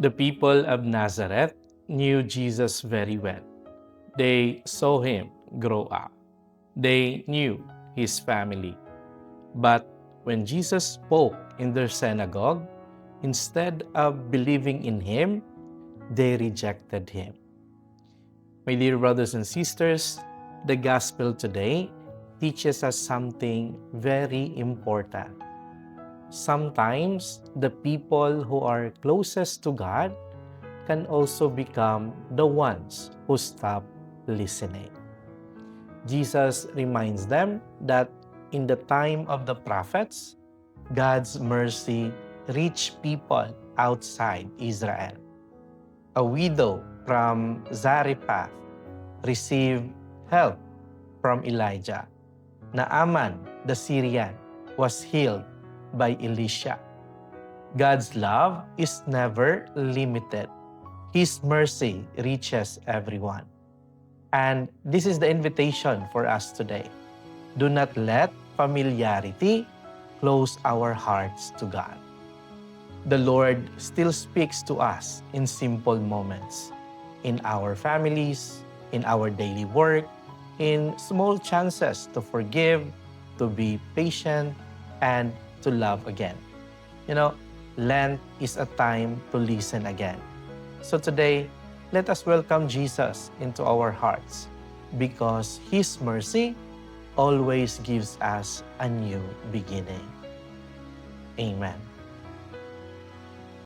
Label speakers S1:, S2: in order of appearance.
S1: The people of Nazareth knew Jesus very well. They saw him grow up. They knew his family. But when Jesus spoke in their synagogue, instead of believing in him, they rejected him. My dear brothers and sisters, the gospel today teaches us something very important. Sometimes the people who are closest to God can also become the ones who stop listening. Jesus reminds them that in the time of the prophets, God's mercy reached people outside Israel. A widow from Zarephath received help from Elijah. Naaman, the Syrian, was healed by Elisha. God's love is never limited. His mercy reaches everyone. And this is the invitation for us today. Do not let familiarity close our hearts to God. The Lord still speaks to us in simple moments, in our families, in our daily work, in small chances to forgive, to be patient, and to love again. You know, Lent is a time to listen again. So today, let us welcome Jesus into our hearts because His mercy always gives us a new beginning. Amen.